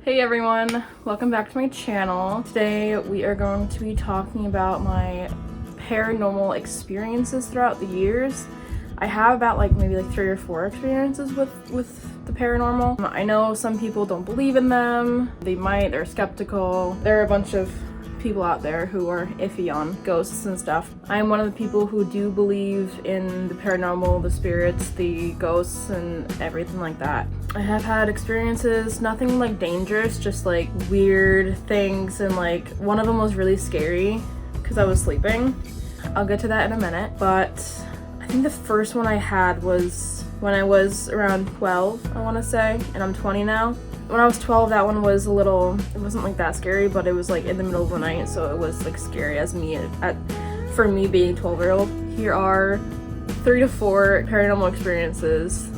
Hey everyone, welcome back to my channel. Today we are going to be talking about my paranormal experiences throughout the years. I have about maybe 3 or 4 experiences with the paranormal. I know some people don't believe in them. They're skeptical. There are a bunch of people out there who are iffy on ghosts and stuff. I'm one of the people who do believe in the paranormal, the spirits, the ghosts, and everything like that. I have had experiences, nothing dangerous, just weird things, and one of them was really scary because I was sleeping. I'll get to that in a minute, but I think the first one I had was when I was around 12, I want to say, and I'm 20 now. When I was 12, that one was it wasn't that scary, but it was in the middle of the night, so it was scary as for me being 12-year-old. Here are 3 to 4 paranormal experiences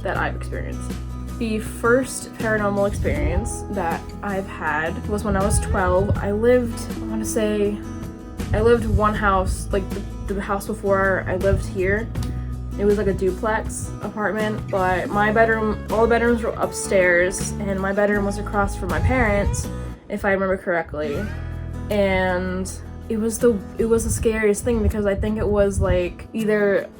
that I've experienced. The first paranormal experience that I've had was when I was 12. I lived one house, the house before I lived here. It was a duplex apartment, but all the bedrooms were upstairs, and my bedroom was across from my parents, if I remember correctly. And it was the scariest thing because I think it was either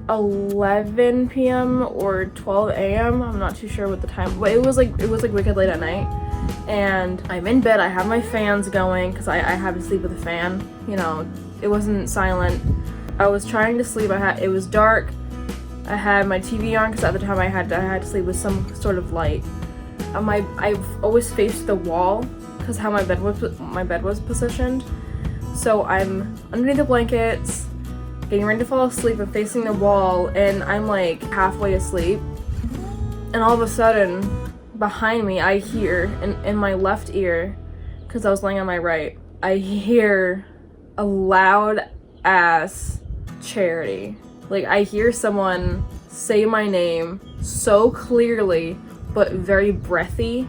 11 p.m. or 12 a.m. I'm not too sure what the time, but it was wicked late at night. And I'm in bed, I have my fans going because I have to sleep with a fan. It wasn't silent. I was trying to sleep. It was dark. I had my TV on because at the time I had to sleep with some sort of light. I've always faced the wall because how my bed was positioned. So I'm underneath the blankets, getting ready to fall asleep, and facing the wall, and I'm halfway asleep. And all of a sudden, behind me, I hear in my left ear, because I was laying on my right, I hear a loud ass Charity. I hear someone say my name so clearly, but very breathy,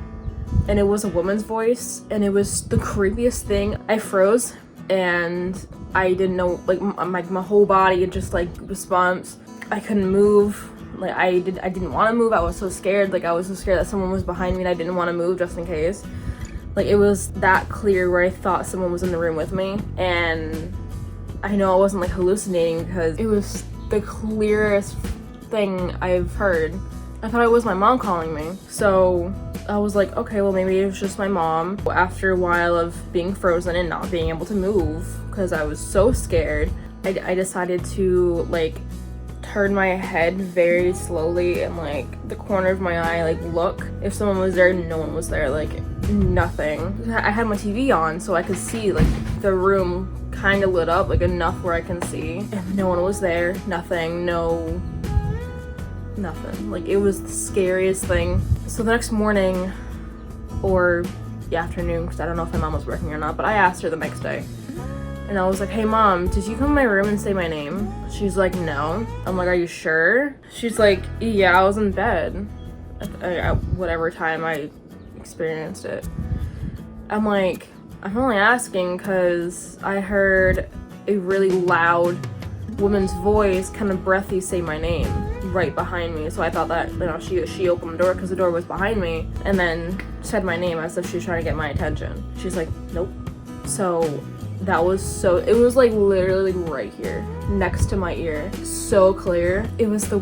and it was a woman's voice, and it was the creepiest thing. I froze, and I didn't know, my whole body just response. I couldn't move. I didn't want to move. I was so scared. I was so scared that someone was behind me, and I didn't want to move just in case. It was that clear where I thought someone was in the room with me, and I know I wasn't hallucinating because it was the clearest thing I've heard. I thought it was my mom calling me. So I was okay, well maybe it was just my mom. After a while of being frozen and not being able to move because I was so scared, I decided to turn my head very slowly and the corner of my eye look if someone was there. No one was there, nothing. I had my TV on so I could see the room kind of lit up enough where I can see, and no one was there. Nothing. It was the scariest thing. So the next morning or the afternoon, because I don't know if my mom was working or not, but I asked her the next day, and I was hey mom, did you come in my room and say my name? She's no. I'm are you sure? She's yeah, I was in bed at whatever time I experienced it. I'm only asking because I heard a really loud woman's voice, kind of breathy, say my name right behind me. So I thought that she opened the door because the door was behind me, and then said my name as if she was trying to get my attention. She's nope. So it was literally right here next to my ear, so clear. It was the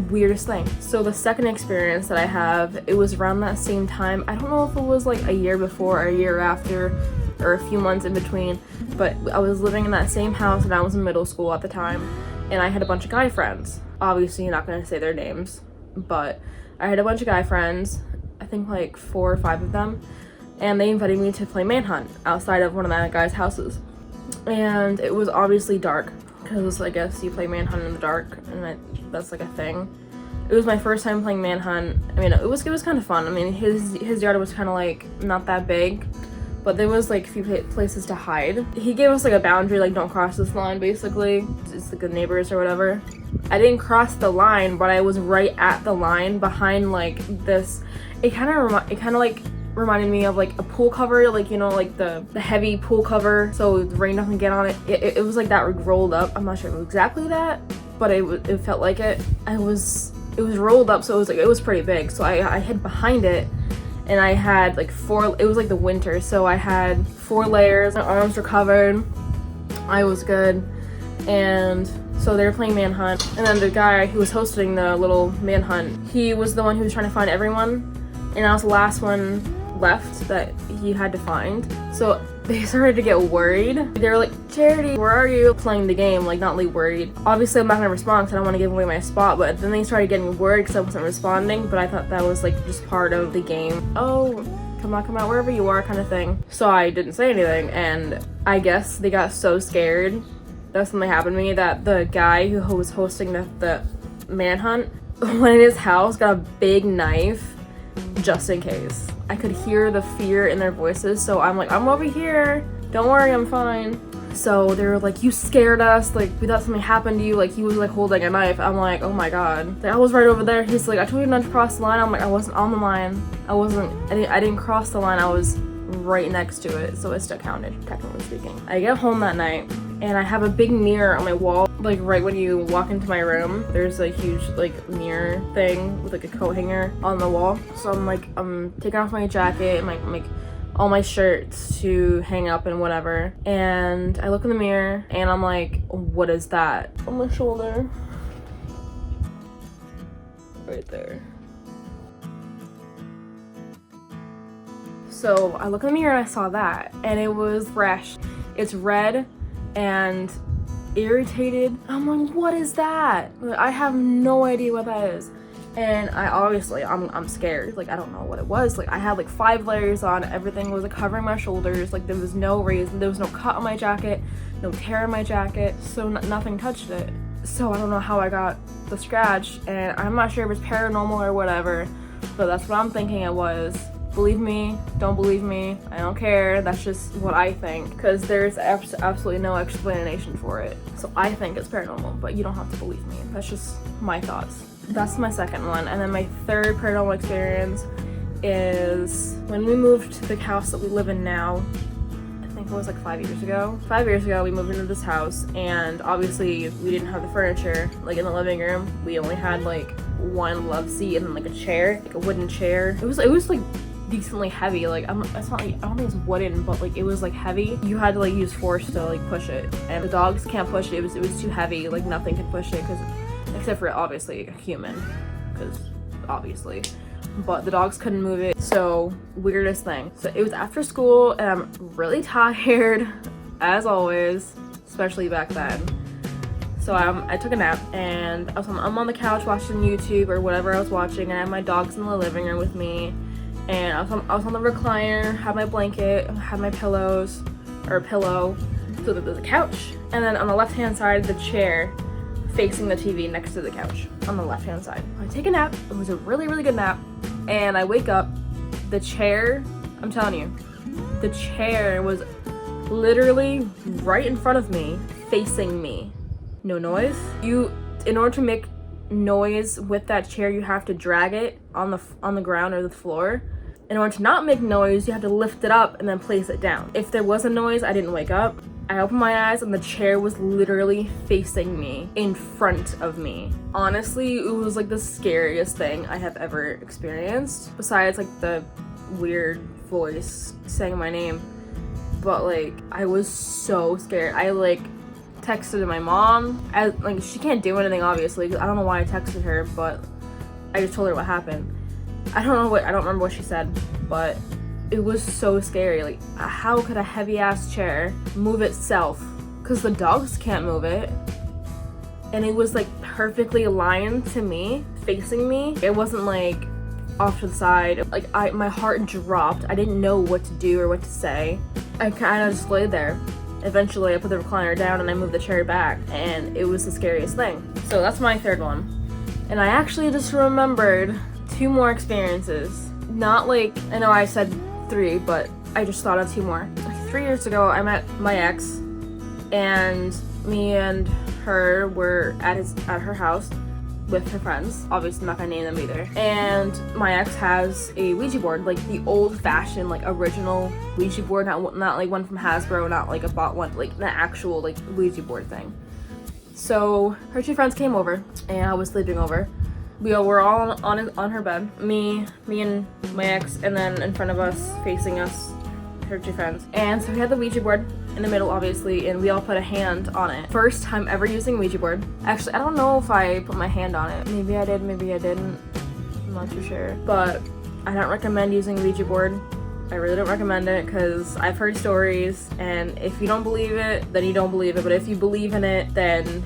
weirdest thing. So the second experience that I have, it was around that same time. I don't know if it was a year before or a year after or a few months in between, but I was living in that same house, and I was in middle school at the time, and I had a bunch of guy friends. Obviously you're not going to say their names, but I had a bunch of guy friends, I think 4 or 5 of them, and they invited me to play manhunt outside of one of that guy's houses. And it was obviously dark because I guess you play manhunt in the dark, and that's a thing. It was my first time playing manhunt. I mean, it was kind of fun. I mean, his yard was kind of not that big, but there was a few places to hide. He gave us a boundary, don't cross this line, basically. It's the neighbors or whatever. I didn't cross the line, but I was right at the line behind this. It kind of reminded me of a pool cover, the heavy pool cover, so the rain doesn't get on it. It was that rolled up. I'm not sure if it was exactly that, but it felt like it. It was rolled up, so it was pretty big. So I hid behind it, and I had like it was like the winter, so I had 4 layers, my arms were covered, I was good. And so they were playing manhunt, and then the guy who was hosting the little manhunt, he was the one who was trying to find everyone, and I was the last one left that he had to find. So they started to get worried. They were like, Charity, where are you? Playing the game, like not really worried. Obviously I'm not gonna respond because I don't want to give away my spot, but then they started getting worried because I wasn't responding, but I thought that was like just part of the game. Oh, come out, wherever you are kind of thing. So I didn't say anything, and I guess they got so scared that something happened to me that the guy who was hosting the manhunt went in his house, got a big knife just in case. I could hear the fear in their voices, so I'm like, I'm over here, don't worry, I'm fine. So they were like, you scared us, like we thought something happened to you, like he was like holding a knife. I'm like, oh my god. Like, I was right over there. He's like, I told you not to cross the line. I'm like, I wasn't on the line. I didn't cross the line, I was right next to it, so it still counted, technically speaking. I get home that night and I have a big mirror on my wall, like right when you walk into my room. There's a huge like mirror thing with like a coat hanger on the wall. So I'm taking off my jacket and like all my shirts to hang up and whatever, and I look in the mirror and I'm like, what is that on my shoulder? Right there. So I look in the mirror and I saw that, and it was fresh. It's red and irritated. I'm like, what is that? I have no idea what that is. And I'm scared. Like, I don't know what it was. Like, I had like 5 layers on. Everything was like covering my shoulders. Like, there was no reason. There was no cut on my jacket, no tear in my jacket. So nothing touched it. So I don't know how I got the scratch, and I'm not sure if it's paranormal or whatever, but that's what I'm thinking it was. Believe me, don't believe me, I don't care. That's just what I think, because there's absolutely no explanation for it. So I think it's paranormal, but you don't have to believe me. That's just my thoughts. That's my second one. And then my third paranormal experience is when we moved to the house that we live in now. I think it was like 5 years ago. 5 years ago we moved into this house, and obviously we didn't have the furniture like in the living room. We only had like one love seat and then like a chair, like a wooden chair. It was like decently heavy. Like it's not like, I don't think it's wooden, but like it was like heavy. You had to like use force to like push it, and the dogs can't push it. It was too heavy. Like nothing could push it, because except for obviously a human, because obviously, but the dogs couldn't move it. So weirdest thing. So it was after school and I'm really tired as always, especially back then. So I took a nap, and I'm on the couch watching YouTube or whatever I was watching, and I had my dogs in the living room with me. And I was on the recliner, had my blanket, had my pillows, or a pillow, so that there's a couch. And then on the left-hand side, the chair facing the TV next to the couch on the left-hand side. I take a nap. It was a really, really good nap. And I wake up, the chair, I'm telling you, the chair was literally right in front of me, facing me. No noise. In order to make noise with that chair, you have to drag it on the ground or the floor. In order to not make noise, you have to lift it up and then place it down. If there was a noise, I didn't wake up. I opened my eyes and the chair was literally facing me, in front of me. Honestly, it was like the scariest thing I have ever experienced, besides like the weird voice saying my name. But like, I was so scared. I like texted my mom. Like, she can't do anything obviously, because I don't know why I texted her, but I just told her what happened. I don't remember what she said, but it was so scary. Like, how could a heavy ass chair move itself? Because the dogs can't move it. And it was like perfectly aligned to me, facing me. It wasn't like off to the side. Like, my heart dropped. I didn't know what to do or what to say. I kind of just laid there. Eventually I put the recliner down and I moved the chair back, and it was the scariest thing. So that's my third one. And I actually just remembered 2 more experiences. Not like, I know I said 3, but I just thought of 2 more. 3 years ago I met my ex, and me and her were at her house with her friends. Obviously I'm not gonna name them either. And my ex has a Ouija board, like the old-fashioned, like original Ouija board, not like one from Hasbro, not like a bought one, like the actual like Ouija board thing. So her 2 friends came over, and I was sleeping over. We all were all on her bed. Me and my ex, and then in front of us, facing us, her two friends. And so we had the Ouija board in the middle, obviously, and we all put a hand on it. First time ever using Ouija board. Actually, I don't know if I put my hand on it. Maybe I did, maybe I didn't. I'm not too sure. But I don't recommend using Ouija board. I really don't recommend it because I've heard stories, and if you don't believe it, then you don't believe it. But if you believe in it, then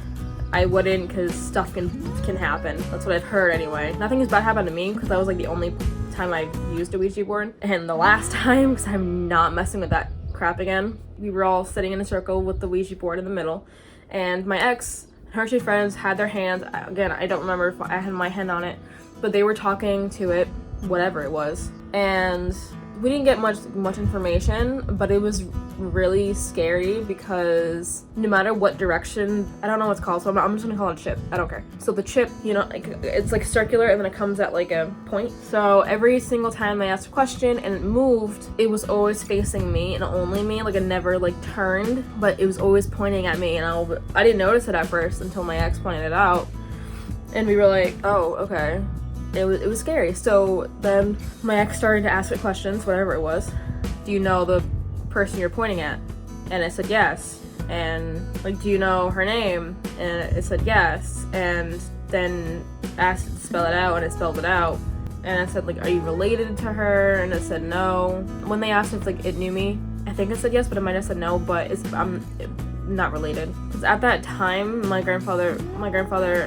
I wouldn't, because stuff can happen. That's what I've heard anyway. Nothing has bad happened to me because that was like the only time I used a Ouija board. And the last time, because I'm not messing with that crap again, we were all sitting in a circle with the Ouija board in the middle, and my ex and her two friends had their hands. Again, I don't remember if I had my hand on it, but they were talking to it, whatever it was, and we didn't get much information, but it was really scary because no matter what direction, I don't know what it's called, so I'm just gonna call it a chip. I don't care. So the chip, you know, like, it's like circular and then it comes at like a point. So every single time I asked a question and it moved, it was always facing me and only me. Like, it never like turned, but it was always pointing at me, and I didn't notice it at first until my ex pointed it out, and we were like, oh, okay. It was scary. So then my ex started to ask it questions, whatever it was. Do you know the person you're pointing at? And I said yes. And like, do you know her name? And it said yes. And then asked it to spell it out, and it spelled it out. And I said, like, are you related to her? And it said no. When they asked if like it knew me, I think it said yes, but it might have said no. But I'm not related. Because at that time, my grandfather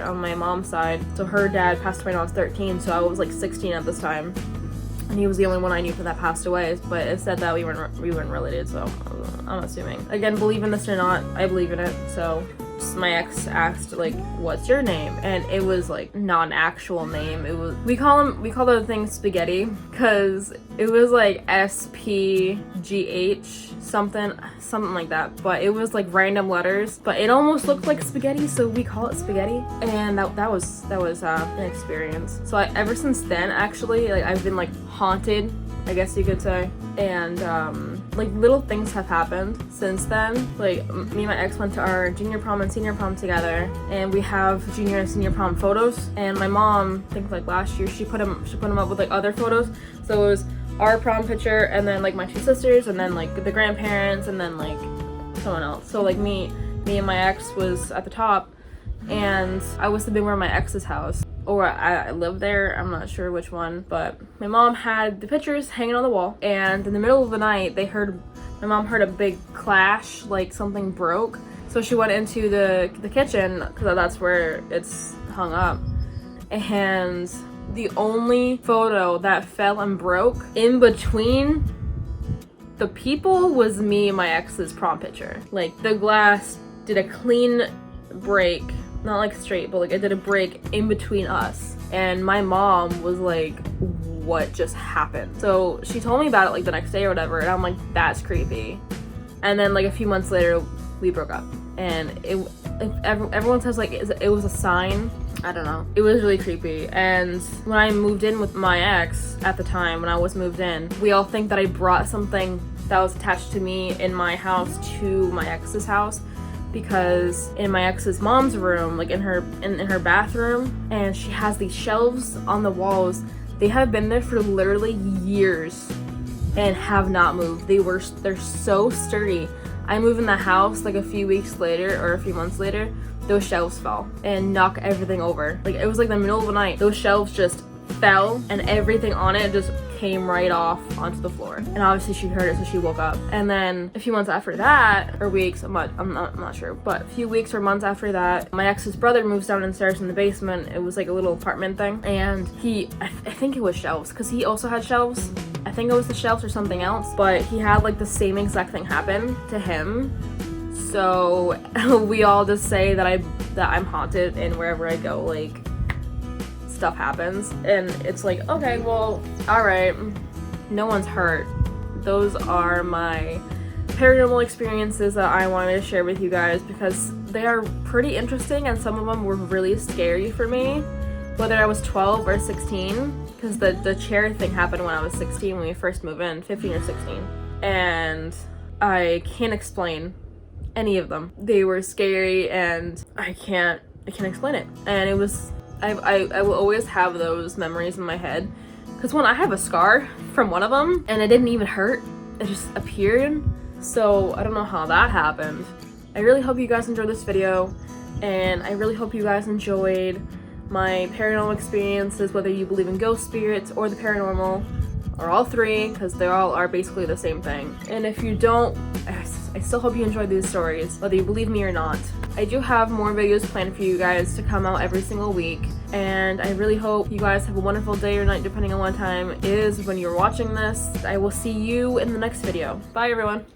on my mom's side, so her dad passed away when I was 13, so I was like 16 at this time, and he was the only one I knew that passed away. But it said that we weren't related, so I'm assuming. Again, believe in this or not, I believe in it. So just my ex asked, like, what's your name? And it was like not an actual name. It was, we call the thing spaghetti because it was like SPGH something like that, but it was like random letters, but it almost looked like spaghetti, so we call it spaghetti. And that was an experience. So ever since then, actually, like, I've been like haunted, I guess you could say. And like, little things have happened since then. Like, me and my ex went to our junior prom and senior prom together, and we have junior and senior prom photos. And my mom, I think like last year, she put them up with like other photos. So it was our prom picture, and then like my two sisters, and then like the grandparents, and then like someone else. So like me and my ex was at the top, and I was living near my ex's house, or I lived there, I'm not sure which one. But my mom had the pictures hanging on the wall, and in the middle of the night my mom heard a big clash, like something broke. So she went into the kitchen, because that's where it's hung up, and the only photo that fell and broke in between the people was me and my ex's prom picture. Like, the glass did a clean break, not like straight, but like it did a break in between us. And my mom was like, what just happened? So she told me about it like the next day or whatever, and I'm like, that's creepy. And then like a few months later, we broke up. And everyone says like it was a sign. I don't know. It was really creepy. And when I moved in with my ex at the time, when I was moved in, we all think that I brought something that was attached to me in my house to my ex's house, because in my ex's mom's room, like in her bathroom, and she has these shelves on the walls. They have been there for literally years and have not moved. They're so sturdy. I moved in the house like a few weeks later or a few months later, those shelves fell and knocked everything over. Like, it was like the middle of the night. Those shelves just fell and everything on it just came right off onto the floor. And obviously she heard it, so she woke up. And then a few months after that, or weeks, I'm not sure, but a few weeks or months after that, my ex's brother moves downstairs in the basement. It was like a little apartment thing, and I think it was shelves, because he also had shelves. I think it was the shelves or something else, but he had like the same exact thing happen to him. So we all just say that I'm haunted, and wherever I go, like, stuff happens. And it's like, okay, well, all right, no one's hurt. Those are my paranormal experiences that I wanted to share with you guys, because they are pretty interesting, and some of them were really scary for me, whether I was 12 or 16, because the chair thing happened when I was 16, when we first moved in, 15 or 16, and I can't explain any of them. They were scary, and I can't explain it. And I will always have those memories in my head. Because when I have a scar from one of them, and it didn't even hurt, it just appeared. So I don't know how that happened. I really hope you guys enjoyed this video, and I really hope you guys enjoyed my paranormal experiences, whether you believe in ghost spirits or the paranormal, or all three, because they all are basically the same thing. And if you don't, I still hope you enjoyed these stories, whether you believe me or not. I do have more videos planned for you guys to come out every single week, and I really hope you guys have a wonderful day or night depending on what time it is when you're watching this. I will see you in the next video. Bye everyone.